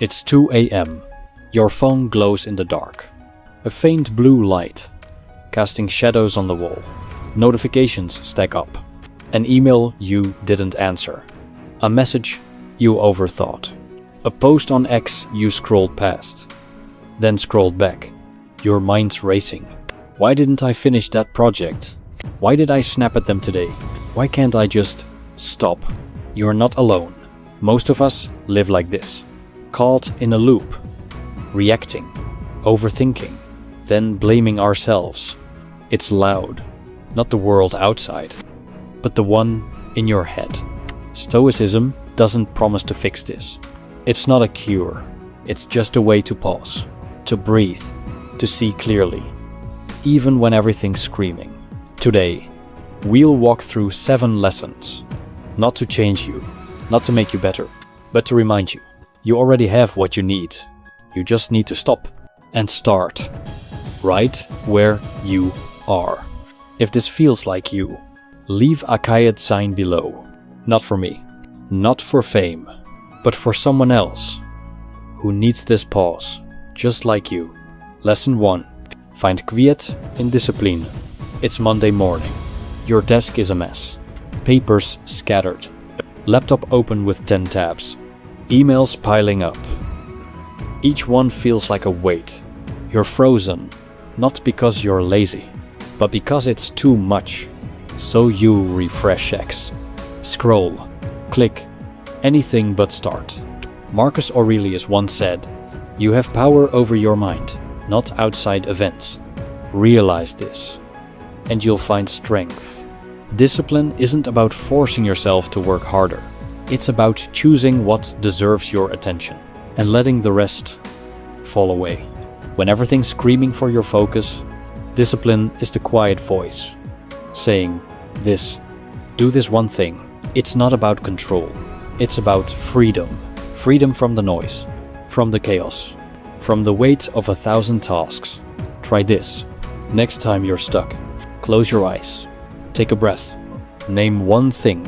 It's 2 a.m. Your phone glows in the dark. A faint blue light, casting shadows on the wall. Notifications stack up. An email you didn't answer. A message you overthought. A post on X you scrolled past. Then scrolled back. Your mind's racing. Why didn't I finish that project? Why did I snap at them today? Why can't I just stop? You're not alone. Most of us live like this. Caught in a loop. Reacting. Overthinking. Then blaming ourselves. It's loud. Not the world outside, but the one in your head. Stoicism doesn't promise to fix this. It's not a cure. It's just a way to pause, to breathe, to see clearly, even when everything's screaming. Today, we'll walk through 7 lessons, not to change you, not to make you better, but to remind you, you already have what you need. You just need to stop and start right where you are. If this feels like you, leave a Kayat sign below. Not for me, not for fame, but for someone else who needs this pause, just like you. Lesson 1. Find quiet in discipline. It's Monday morning. Your desk is a mess. Papers scattered. Laptop open with 10 tabs. Emails piling up. Each one feels like a weight. You're frozen, not because you're lazy, but because it's too much. So you refresh X. Scroll. Click. Anything but start. Marcus Aurelius once said, "You have power over your mind, not outside events." Realize this, and you'll find strength. Discipline isn't about forcing yourself to work harder. It's about choosing what deserves your attention and letting the rest fall away. When everything's screaming for your focus, discipline is the quiet voice saying this: do this one thing. It's not about control. It's about freedom. Freedom from the noise, from the chaos, from the weight of 1,000 tasks. Try this. Next time you're stuck, close your eyes. Take a breath. Name one thing.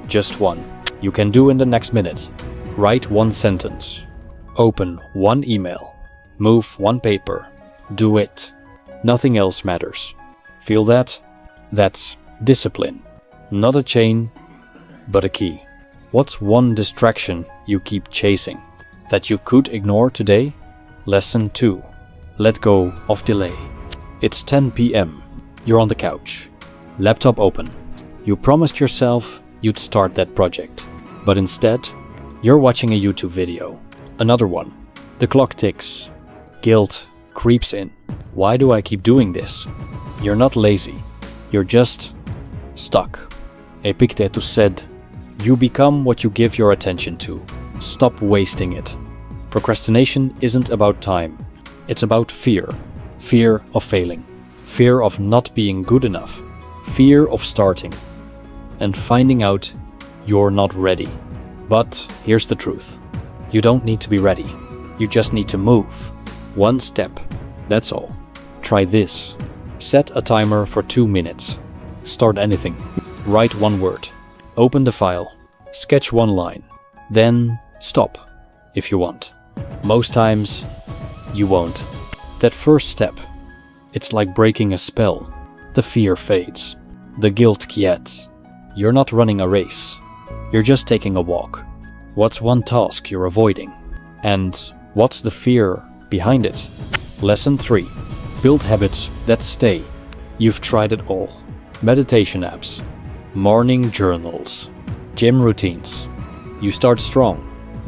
Just one. You can do in the next minute. Write one sentence. Open one email. Move one paper. Do it. Nothing else matters. Feel that? That's discipline. Not a chain, but a key. What's one distraction you keep chasing that you could ignore today? Lesson 2. Let go of delay. It's 10 p.m. You're on the couch. Laptop open. You promised yourself you'd start that project, but instead, you're watching a YouTube video. Another one. The clock ticks. Guilt creeps in. Why do I keep doing this? You're not lazy. You're just stuck. Epictetus said, "You become what you give your attention to. Stop wasting it." Procrastination isn't about time. It's about fear. Fear of failing. Fear of not being good enough. Fear of starting and finding out you're not ready. But here's the truth. You don't need to be ready. You just need to move. One step. That's all. Try this. Set a timer for 2 minutes. Start anything. Write one word. Open the file. Sketch one line. Then stop if you want. Most times, you won't. That first step, it's like breaking a spell. The fear fades. The guilt quiets. You're not running a race. You're just taking a walk. What's one task you're avoiding? And what's the fear behind it? Lesson 3. Build habits that stay. You've tried it all. Meditation apps. Morning journals. Gym routines. You start strong.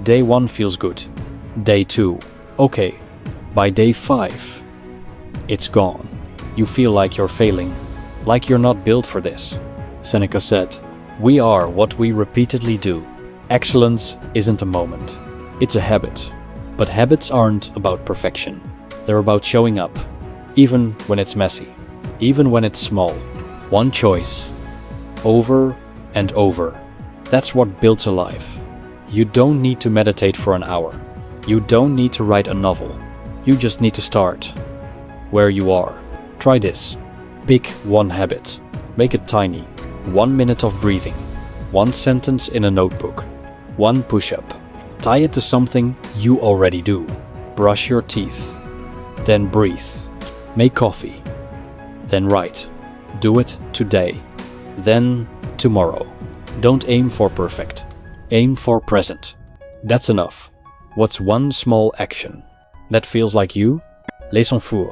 Day 1 feels good. Day 2, okay. By day 5, it's gone. You feel like you're failing, like you're not built for this. Seneca said, "We are what we repeatedly do. Excellence isn't a moment, it's a habit." But habits aren't about perfection. They're about showing up, even when it's messy, even when it's small. One choice, over and over. That's what builds a life. You don't need to meditate for an hour. You don't need to write a novel. You just need to start where you are. Try this. Pick one habit. Make it tiny. 1 minute of breathing. One sentence in a notebook. One push-up. Tie it to something you already do. Brush your teeth. Then breathe. Make coffee. Then write. Do it today. Then tomorrow. Don't aim for perfect. Aim for present. That's enough. What's one small action that feels like you? Laissons faire.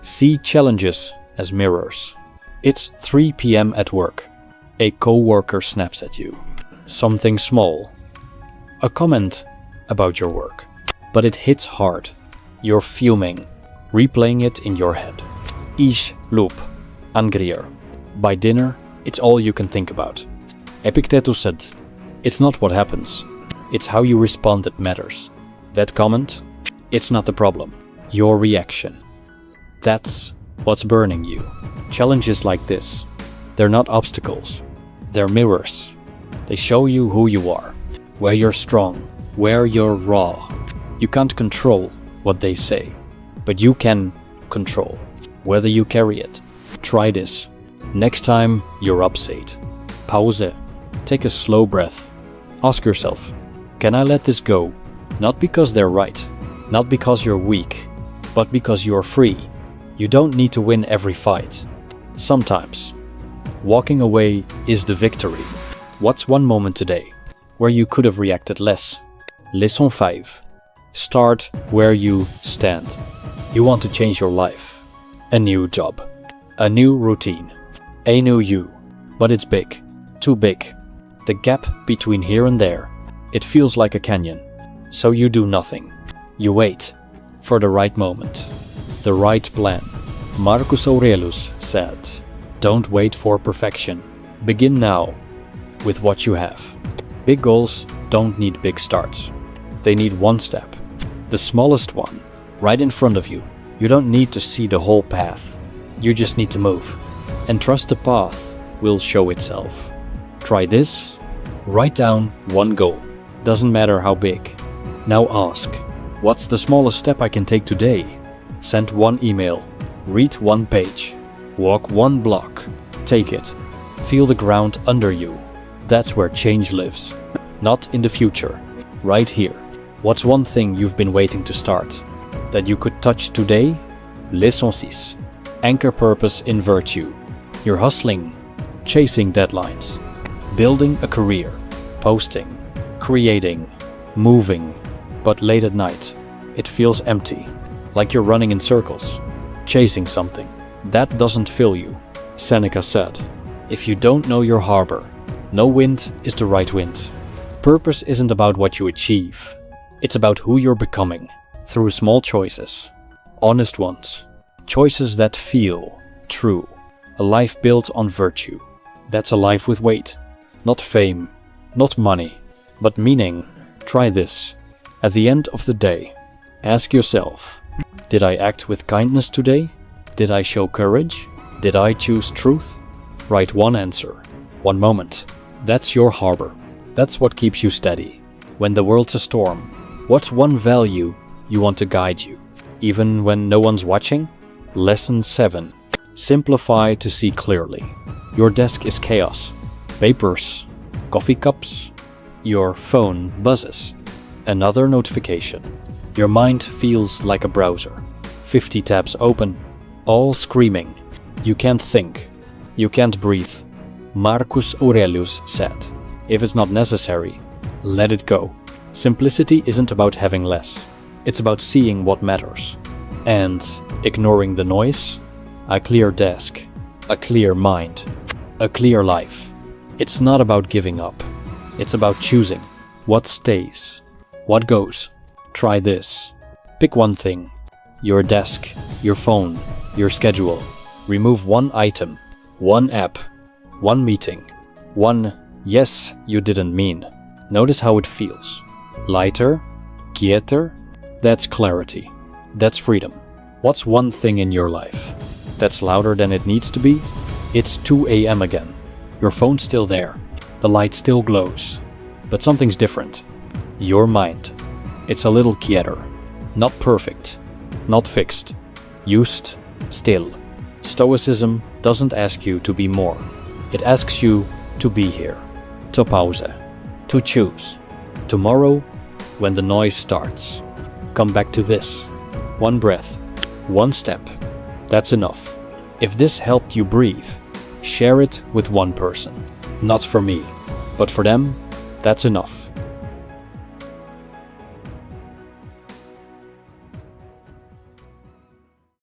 See challenges as mirrors. It's 3 p.m. at work. A co-worker snaps at you. Something small. A comment about your work. But it hits hard. You're fuming, replaying it in your head. Ich loop, angrier. By dinner, it's all you can think about. Epictetus said, it's not what happens, it's how you respond that matters. That comment, it's not the problem, your reaction. That's what's burning you. Challenges like this, they're not obstacles, they're mirrors. They show you who you are, where you're strong, where you're raw. You can't control what they say, but you can control whether you carry it. Try this. Next time you're upset. Pause. Take a slow breath. Ask yourself, can I let this go? Not because they're right, not because you're weak, but because you're free. You don't need to win every fight. Sometimes, walking away is the victory. What's one moment today where you could have reacted less? Lesson 5. Start where you stand. You want to change your life. A new job. A new routine. A new you. But it's big. Too big. The gap between here and there. It feels like a canyon. So you do nothing. You wait for the right moment. The right plan. Marcus Aurelius said, don't wait for perfection. Begin now with what you have. Big goals don't need big starts. They need one step. The smallest one, right in front of you. You don't need to see the whole path. You just need to move. And trust the path will show itself. Try this. Write down one goal. Doesn't matter how big. Now ask, what's the smallest step I can take today? Send one email. Read one page. Walk one block. Take it. Feel the ground under you. That's where change lives. Not in the future. Right here. What's one thing you've been waiting to start? That you could touch today? Leçon 6. Anchor purpose in virtue. You're hustling, chasing deadlines, building a career, posting, creating, moving. But late at night, it feels empty, like you're running in circles, chasing something. That doesn't fill you. Seneca said, if you don't know your harbor, no wind is the right wind. Purpose isn't about what you achieve. It's about who you're becoming, through small choices, honest ones, choices that feel true, a life built on virtue. That's a life with weight, not fame, not money, but meaning. Try this. At the end of the day, ask yourself, did I act with kindness today? Did I show courage? Did I choose truth? Write one answer, one moment. That's your harbor. That's what keeps you steady. When the world's a storm, what's one value you want to guide you? Even when no one's watching? Lesson 7. Simplify to see clearly. Your desk is chaos. Papers, coffee cups, your phone buzzes. Another notification. Your mind feels like a browser. 50 tabs open, all screaming. You can't think. You can't breathe. Marcus Aurelius said, if it's not necessary, let it go. Simplicity isn't about having less. It's about seeing what matters. And ignoring the noise. A clear desk. A clear mind. A clear life. It's not about giving up. It's about choosing. What stays? What goes? Try this. Pick one thing. Your desk. Your phone. Your schedule. Remove one item. One app. One meeting. One yes you didn't mean. Notice how it feels. Lighter, quieter. That's clarity. That's freedom. What's one thing in your life that's louder than it needs to be? It's 2 a.m. again. Your phone's still there. The light still glows. But something's different. Your mind. It's a little quieter. Not perfect. Not fixed. Used. Still. Stoicism doesn't ask you to be more. It asks you to be here. To pause. To choose. Tomorrow, when the noise starts. Come back to this. One breath, one step. That's enough. If this helped you breathe, share it with one person. Not for me, but for them, that's enough.